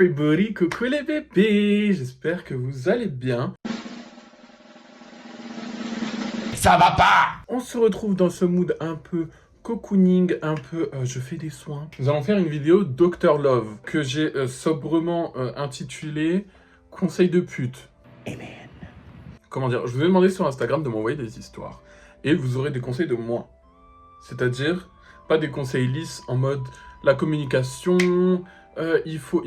everybody, coucou les bébés, j'espère que vous allez bien. Ça va pas! On se retrouve dans ce mood un peu cocooning, un peu je fais des soins. Nous allons faire une vidéo Dr Love que j'ai sobrement intitulée Conseil de pute. Amen. Comment dire, je vous ai demandé sur Instagram de m'envoyer des histoires et vous aurez des conseils de moi. C'est-à-dire, pas des conseils lisses en mode la communication, il faut,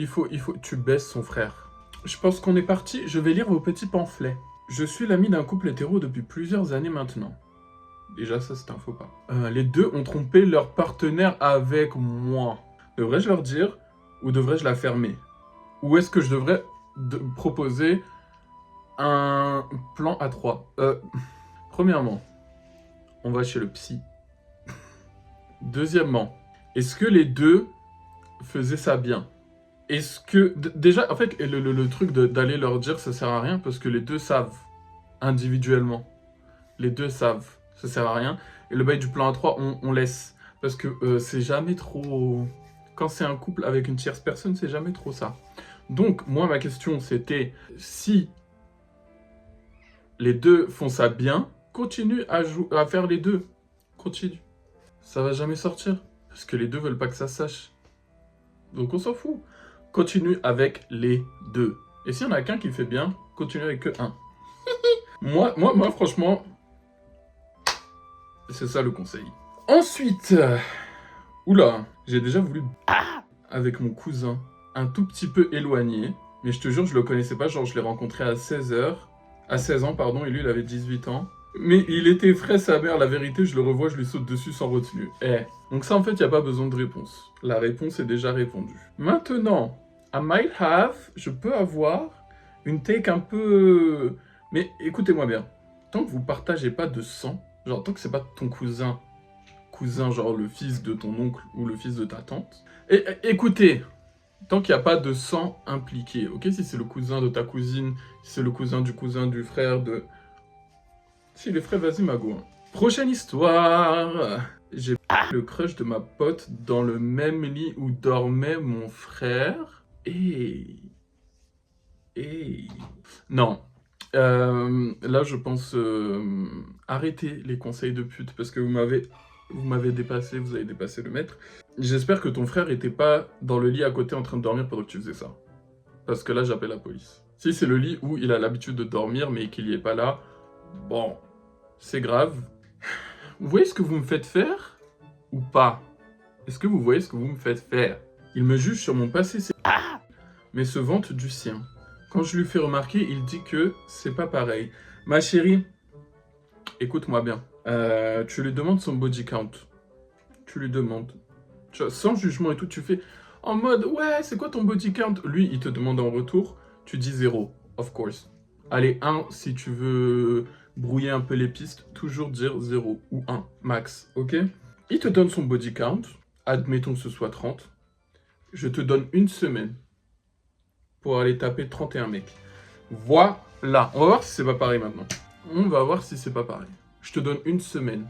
tu baisses son frère. Je pense qu'on est parti, je vais lire vos petits pamphlets. Je suis l'ami d'un couple hétéro depuis plusieurs années maintenant. Déjà, ça c'est un faux pas. Les deux ont trompé leur partenaire avec moi. Devrais-je leur dire ou devrais-je la fermer? Ou est-ce que je devrais proposer un plan à 3? Premièrement, on va chez le psy. Deuxièmement, est-ce que les deux faisaient ça bien? Est-ce que... Déjà, en fait, le truc d'aller leur dire, ça sert à rien parce que les deux savent individuellement. Les deux savent, ça sert à rien. Et le bail du plan A3, on laisse. Parce que c'est jamais trop... Quand c'est un couple avec une tierce personne, c'est jamais trop ça. Donc, moi, ma question, c'était si les deux font ça bien, continue à faire les deux. Continue. Ça va jamais sortir. Parce que les deux veulent pas que ça sache. Donc on s'en fout. Continue avec les deux. Et s'il y en a qu'un qui fait bien, continue avec que un. moi, franchement, c'est ça le conseil. Ensuite, oula, j'ai déjà voulu avec mon cousin, un tout petit peu éloigné. Mais je te jure, je le connaissais pas. Genre, je l'ai rencontré à 16 ans, pardon, et lui, il avait 18 ans. Mais il était frais sa mère, la vérité, je le revois, je lui saute dessus sans retenue. Donc ça, en fait, il n'y a pas besoin de réponse. La réponse est déjà répondue. Maintenant, I might have, je peux avoir une take un peu... Mais écoutez-moi bien, tant que vous partagez pas de sang, genre tant que c'est pas ton cousin, genre le fils de ton oncle ou le fils de ta tante, et écoutez, tant qu'il n'y a pas de sang impliqué, ok? Si c'est le cousin de ta cousine, si c'est le cousin du frère de... Si les frères, vas-y Mago. Prochaine histoire. J'ai le crush de ma pote dans le même lit où dormait mon frère. Non. Là, je pense arrêter les conseils de pute parce que vous m'avez dépassé, vous avez dépassé le maître. J'espère que ton frère était pas dans le lit à côté en train de dormir pendant que tu faisais ça. Parce que là, j'appelle la police. Si c'est le lit où il a l'habitude de dormir mais qu'il y est pas là, bon, c'est grave. Vous voyez ce que vous me faites faire? Ou pas? Est-ce que vous voyez ce que vous me faites faire? Il me juge sur mon passé, mais se vante du sien. Quand je lui fais remarquer, il dit que c'est pas pareil. Ma chérie, écoute-moi bien. Tu lui demandes son body count. Tu lui demandes. Tu vois, sans jugement et tout, tu fais en mode, ouais, c'est quoi ton body count? Lui, il te demande en retour, tu dis 0, of course. Allez, 1 si tu veux brouiller un peu les pistes, toujours dire 0 ou 1, max, ok? Il te donne son body count, admettons que ce soit 30. Je te donne une semaine pour aller taper 31 mecs. Voilà, on va voir si c'est pas pareil maintenant. On va voir si c'est pas pareil. Je te donne une semaine.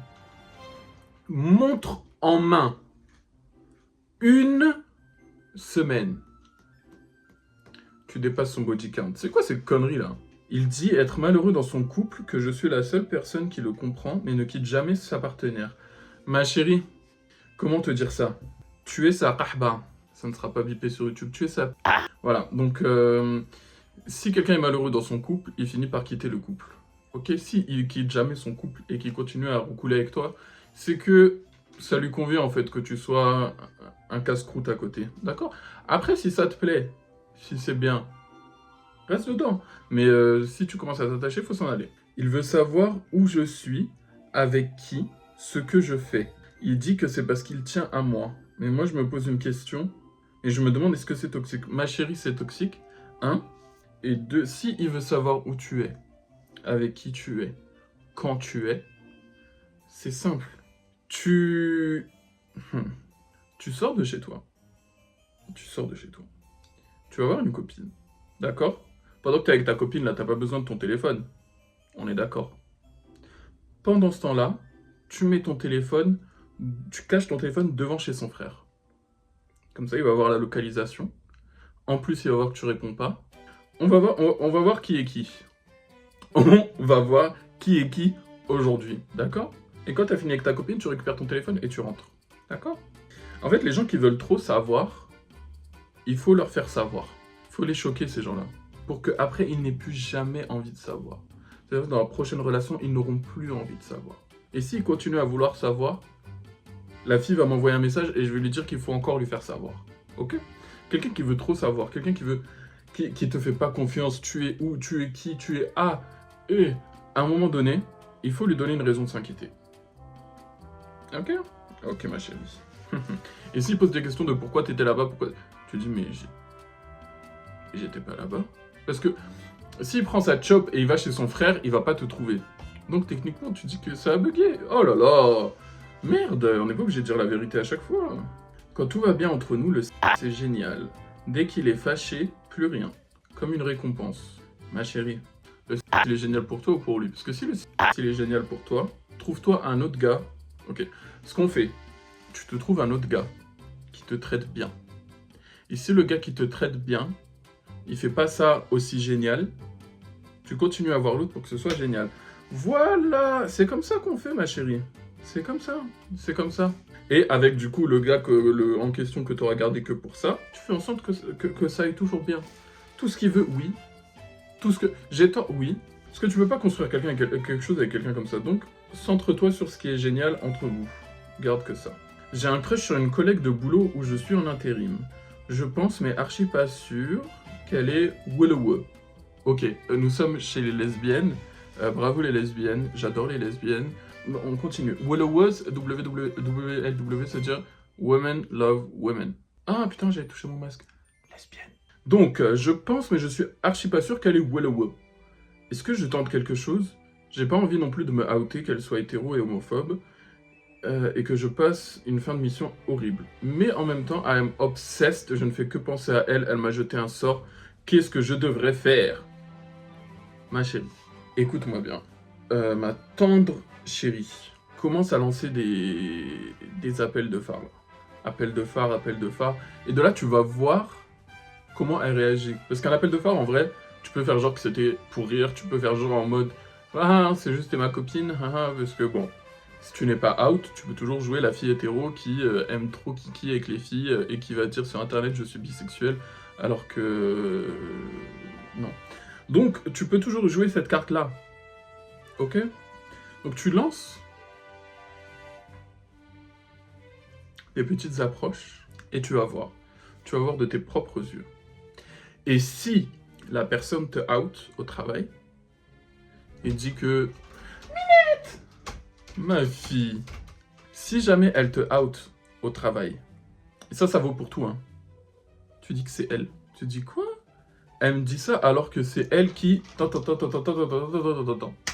Montre en main. Une semaine. Tu dépasses son body count. C'est quoi cette connerie là? Il dit être malheureux dans son couple, que je suis la seule personne qui le comprend, mais ne quitte jamais sa partenaire. Ma chérie, comment te dire ça? Tu es sa rahba. Ça ne sera pas bipé sur YouTube. Tu es sa... Voilà, donc si quelqu'un est malheureux dans son couple, il finit par quitter le couple. Ok? Si il quitte jamais son couple et qu'il continue à roucouler avec toi, c'est que ça lui convient en fait que tu sois un casse-croûte à côté. D'accord? Après, si ça te plaît, si c'est bien, reste dedans. Mais si tu commences à t'attacher, il faut s'en aller. Il veut savoir où je suis, avec qui, ce que je fais. Il dit que c'est parce qu'il tient à moi. Mais moi, je me pose une question et je me demande est-ce que c'est toxique. Ma chérie, c'est toxique. 1. Et 2, si il veut savoir où tu es, avec qui tu es, quand tu es, c'est simple. Tu sors de chez toi. Tu sors de chez toi. Tu vas voir une copine. D'accord? Pendant que tu es avec ta copine, là, t'as pas besoin de ton téléphone. On est d'accord. Pendant ce temps-là, tu mets ton téléphone, tu caches ton téléphone devant chez son frère. Comme ça, il va avoir la localisation. En plus, il va voir que tu réponds pas. On va voir qui est qui. On va voir qui est qui aujourd'hui, d'accord? Et quand tu as fini avec ta copine, tu récupères ton téléphone et tu rentres, d'accord? En fait, les gens qui veulent trop savoir, il faut leur faire savoir. Il faut les choquer, ces gens-là, pour qu'après, ils n'aient plus jamais envie de savoir. C'est-à-dire que dans la prochaine relation, ils n'auront plus envie de savoir. Et s'ils continuent à vouloir savoir, la fille va m'envoyer un message et je vais lui dire qu'il faut encore lui faire savoir, ok? Quelqu'un qui veut trop savoir, quelqu'un qui te fait pas confiance, tu es où, tu es qui, tu es A, et à un moment donné, il faut lui donner une raison de s'inquiéter. Ok? Ok, ma chérie. Et s'il pose des questions de pourquoi t'étais là-bas, pourquoi... Tu dis, mais j'étais pas là-bas. Parce que s'il prend sa chop et il va chez son frère, il va pas te trouver. Donc techniquement, tu dis que ça a bugué. Oh là là! Merde, on n'est pas obligé de dire la vérité à chaque fois. Quand tout va bien entre nous, le c'est génial. Dès qu'il est fâché, plus rien. Comme une récompense. Ma chérie, le il est génial pour toi ou pour lui? Parce que si le il est génial pour toi, trouve-toi un autre gars. Ok, ce qu'on fait, tu te trouves un autre gars qui te traite bien. Et si le gars qui te traite bien, il fait pas ça aussi génial, tu continues à voir l'autre pour que ce soit génial. Voilà, c'est comme ça qu'on fait, ma chérie. C'est comme ça, c'est comme ça. Et avec du coup le gars en question que tu auras gardé que pour ça, tu fais en sorte que ça aille toujours bien. Tout ce qu'il veut, oui. Tout ce que... J'ai tort, oui. Parce que tu peux pas construire quelque chose avec quelqu'un comme ça. Donc, centre-toi sur ce qui est génial entre vous. Garde que ça. J'ai un crush sur une collègue de boulot où je suis en intérim. Je pense, mais archi pas sûr, qu'elle est Willow. Ok, nous sommes chez les lesbiennes. Bravo les lesbiennes, j'adore les lesbiennes. On continue. Willowers, WWLW, c'est-à-dire Women Love Women. Ah putain, j'avais touché mon masque. Lesbienne. Donc, je pense, mais je suis archi pas sûr qu'elle est Willow. Est-ce que je tente quelque chose? J'ai pas envie non plus de me outer qu'elle soit hétéro et homophobe. Et que je passe une fin de mission horrible. Mais en même temps, I am obsessed, je ne fais que penser à elle, elle m'a jeté un sort. Qu'est-ce que je devrais faire? Ma chérie, écoute-moi bien. Ma tendre chérie commence à lancer des appels de phare. Appel de phare, appel de phare. Et de là, tu vas voir comment elle réagit. Parce qu'un appel de phare, en vrai, tu peux faire genre que c'était pour rire, tu peux faire genre en mode « Ah, c'est juste ma copine, parce que bon... » Si tu n'es pas out, tu peux toujours jouer la fille hétéro qui aime trop kiki avec les filles et qui va dire sur internet je suis bisexuel alors que... non. Donc tu peux toujours jouer cette carte là. Ok? Donc tu lances des petites approches et tu vas voir. Tu vas voir de tes propres yeux. Et si la personne te out au travail et dit que... Ma fille, si jamais elle te out au travail, et ça vaut pour tout, hein. Tu dis que c'est elle. Tu dis quoi? Elle me dit ça alors que c'est elle qui...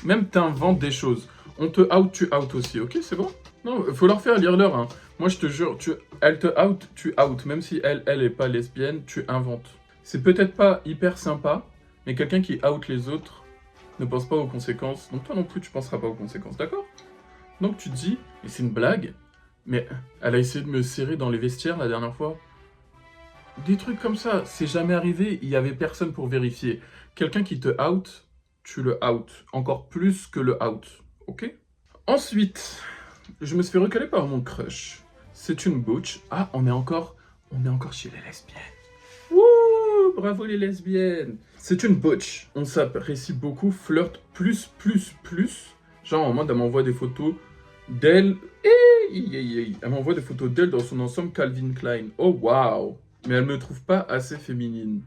Même t'inventes des choses. On te out, tu out aussi, ok? C'est bon? Non, faut leur faire lire leur, hein. Moi, je te jure, elle te out, tu out. Même si elle est pas lesbienne, tu inventes. C'est peut-être pas hyper sympa, mais quelqu'un qui out les autres ne pense pas aux conséquences. Donc toi non plus, tu penseras pas aux conséquences, d'accord? Donc tu te dis, mais c'est une blague, mais elle a essayé de me serrer dans les vestiaires la dernière fois. Des trucs comme ça, c'est jamais arrivé, il y avait personne pour vérifier. Quelqu'un qui te out, tu le out. Encore plus que le out, ok? Ensuite, je me suis fait recaler par mon crush. C'est une butch. Ah, on est encore chez les lesbiennes. Wouh, bravo les lesbiennes. C'est une butch. On s'apprécie beaucoup, flirte plus. Genre en mode, elle m'envoie des photos d'elle. Elle m'envoie des photos d'elle dans son ensemble Calvin Klein. Oh waouh. Mais elle me trouve pas assez féminine.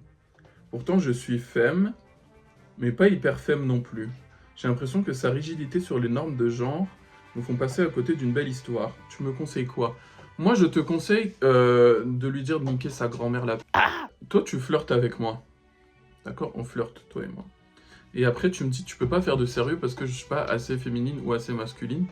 Pourtant, je suis femme, mais pas hyper femme non plus. J'ai l'impression que sa rigidité sur les normes de genre nous font passer à côté d'une belle histoire. Tu me conseilles quoi? Moi, je te conseille de lui dire de niquer sa grand-mère là. Toi, tu flirtes avec moi. D'accord? On flirte, toi et moi. Et après, tu me dis, tu peux pas faire de sérieux parce que je suis pas assez féminine ou assez masculine.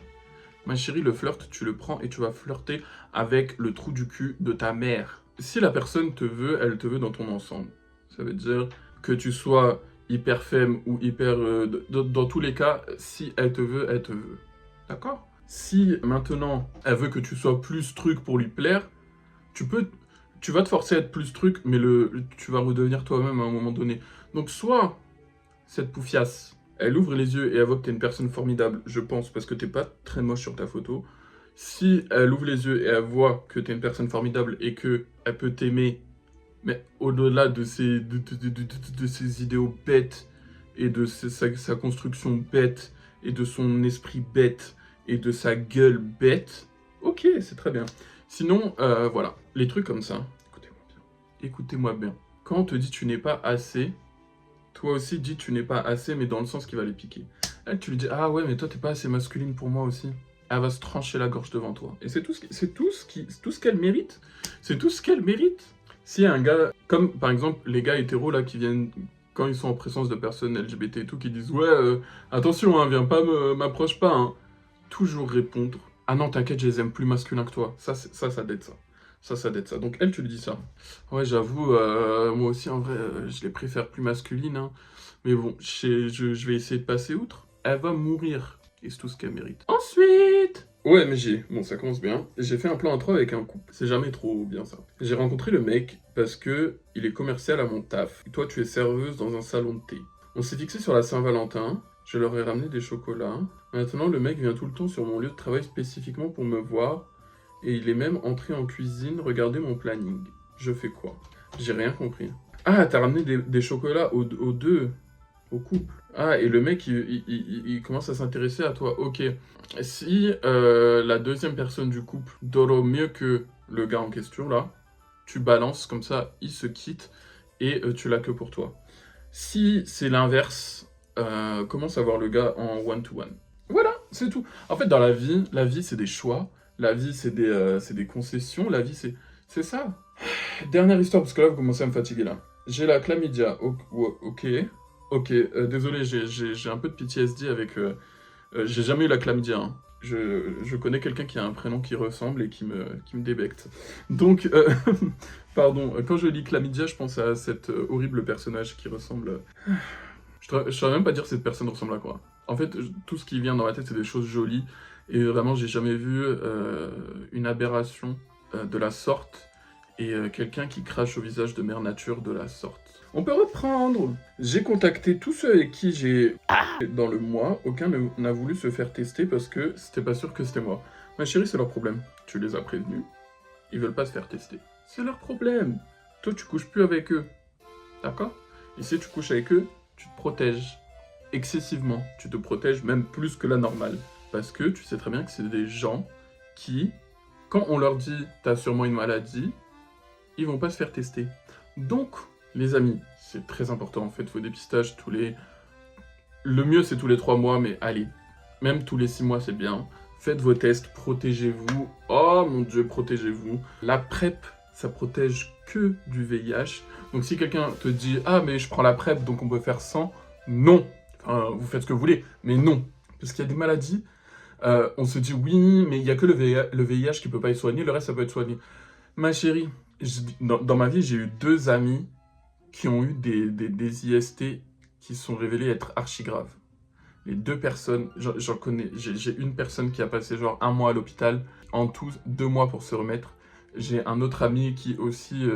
Ma chérie, le flirt, tu le prends et tu vas flirter avec le trou du cul de ta mère. Si la personne te veut, elle te veut dans ton ensemble. Ça veut dire que tu sois hyper femme ou hyper... dans tous les cas, si elle te veut, elle te veut. D'accord? Si maintenant, elle veut que tu sois plus truc pour lui plaire, tu tu vas te forcer à être plus truc, mais tu vas redevenir toi-même à un moment donné. Donc soit cette poufiasse, elle ouvre les yeux et elle voit que t'es une personne formidable, je pense, parce que t'es pas très moche sur ta photo. Si elle ouvre les yeux et elle voit que t'es une personne formidable et que elle peut t'aimer, mais au-delà de ses idéaux bêtes et de sa construction bête et de son esprit bête et de sa gueule bête, ok, c'est très bien. Sinon, voilà, les trucs comme ça, écoutez-moi bien. Écoutez-moi bien. Quand on te dit tu n'es pas assez, toi aussi dis tu n'es pas assez, mais dans le sens qui va les piquer. Elle, tu lui dis ah ouais, mais toi t'es pas assez masculine pour moi aussi. Elle va se trancher la gorge devant toi. Et c'est tout ce qu'elle mérite. C'est tout ce qu'elle mérite. Si y a un gars, comme par exemple les gars hétéros là qui viennent, quand ils sont en présence de personnes LGBT et tout, qui disent ouais, attention, hein, viens pas, m'approche pas, hein. Toujours répondre ah non, t'inquiète, je les aime plus masculins que toi. Ça date ça. Ça date ça. Donc elle, tu lui dis ça. Ouais, j'avoue, moi aussi en vrai, je les préfère plus masculines, hein. Mais bon, je vais essayer de passer outre. Elle va mourir. Et c'est tout ce qu'elle mérite. Ensuite, OMG, bon ça commence bien. J'ai fait un plan intro avec un couple. C'est jamais trop bien ça. J'ai rencontré le mec parce que il est commercial à mon taf. Et toi tu es serveuse dans un salon de thé. On s'est fixé sur la Saint-Valentin. Je leur ai ramené des chocolats. Maintenant le mec vient tout le temps sur mon lieu de travail spécifiquement pour me voir. Et il est même entré en cuisine regarder mon planning. Je fais quoi? J'ai rien compris. Ah, t'as ramené des chocolats aux deux, au couple. Ah, et le mec, il commence à s'intéresser à toi. Ok. Si la deuxième personne du couple dort mieux que le gars en question, là, tu balances, comme ça, il se quitte et tu l'as que pour toi. Si c'est l'inverse, commence à voir le gars en one-to-one. Voilà, c'est tout. En fait, dans la vie, c'est des choix. La vie, c'est des concessions. La vie, c'est ça. Dernière histoire, parce que là, vous commencez à me fatiguer, là. J'ai la chlamydia. Ok. Ok, désolé, j'ai un peu de PTSD avec... j'ai jamais eu la chlamydia, hein. Je connais quelqu'un qui a un prénom qui ressemble et qui me débecte. Donc, pardon, quand je lis chlamydia, je pense à cet horrible personnage qui ressemble... Je saurais même pas dire cette personne ressemble à quoi. En fait, tout ce qui vient dans ma tête, c'est des choses jolies. Et vraiment, j'ai jamais vu une aberration de la sorte et quelqu'un qui crache au visage de Mère Nature de la sorte. On peut reprendre. J'ai contacté tous ceux avec qui j'ai... Dans le mois, aucun n'a voulu se faire tester parce que c'était pas sûr que c'était moi. Ma chérie, c'est leur problème. Tu les as prévenus. Ils veulent pas se faire tester. C'est leur problème. Toi, tu couches plus avec eux. D'accord? Et si tu couches avec eux, tu te protèges. Excessivement. Tu te protèges même plus que la normale. Parce que tu sais très bien que c'est des gens qui, quand on leur dit « t'as sûrement une maladie », ils vont pas se faire tester. Donc, les amis, c'est très important, faites vos dépistages tous les... Le mieux, c'est tous les 3 mois, mais allez, même tous les 6 mois, c'est bien. Faites vos tests, protégez-vous. Oh mon Dieu, protégez-vous. La PrEP, ça protège que du VIH. Donc si quelqu'un te dit « Ah, mais je prends la PrEP, donc on peut faire sans », non. Enfin, vous faites ce que vous voulez, mais non. Parce qu'il y a des maladies, on se dit « Oui, mais il n'y a que le VIH qui peut pas être soigné, le reste, ça peut être soigné. » Ma chérie, dans ma vie, j'ai eu 2 amis qui ont eu des IST qui sont révélés être archi graves. Les 2 personnes, j'en connais, j'ai une personne qui a passé genre 1 mois à l'hôpital, en tout 2 mois pour se remettre. J'ai un autre ami qui aussi,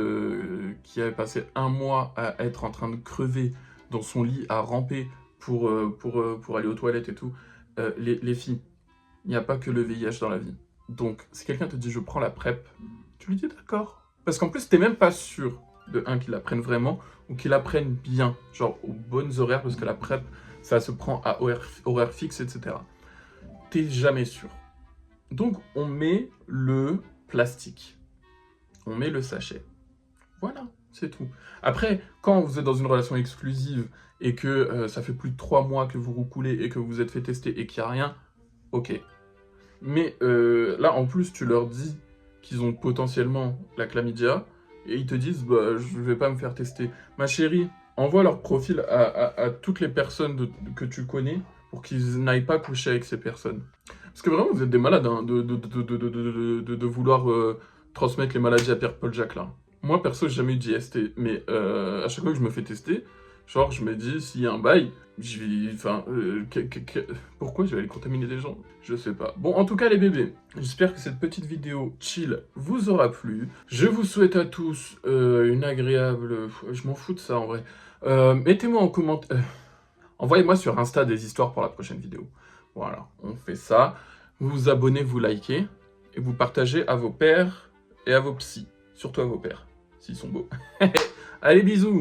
qui avait passé 1 mois à être en train de crever dans son lit, à ramper pour aller aux toilettes et tout. Les filles, il n'y a pas que le VIH dans la vie. Donc, si quelqu'un te dit « je prends la PrEP », tu lui dis « d'accord ». Parce qu'en plus, t'es même pas sûr de qu'ils la prennent vraiment ou qu'ils la prennent bien, genre aux bonnes horaires, parce que la PrEP, ça se prend à horaire fixe, etc. T'es jamais sûr. Donc, on met le plastique. On met le sachet. Voilà, c'est tout. Après, quand vous êtes dans une relation exclusive et que ça fait plus de 3 mois que vous recoulez et que vous vous êtes fait tester et qu'il n'y a rien, ok. Mais là, en plus, tu leur dis qu'ils ont potentiellement la chlamydia, et ils te disent bah, « je vais pas me faire tester ». Ma chérie, envoie leur profil à toutes les personnes que tu connais pour qu'ils n'aillent pas coucher avec ces personnes. Parce que vraiment, vous êtes des malades hein, de vouloir transmettre les maladies à Pierre-Paul Jacques là. Moi, perso, j'ai jamais eu d'IST, mais à chaque fois que je me fais tester, Genre, je me dis, s'il y a un bail, je vais... Enfin, pourquoi je vais aller contaminer des gens? Je sais pas. Bon, en tout cas, les bébés, j'espère que cette petite vidéo chill vous aura plu. Je vous souhaite à tous une agréable... Je m'en fous de ça, en vrai. Mettez-moi en commentaire... Envoyez-moi sur Insta des histoires pour la prochaine vidéo. Voilà, on fait ça. Vous vous abonnez, vous likez, et vous partagez à vos pères et à vos psys. Surtout à vos pères, s'ils sont beaux. Allez, bisous!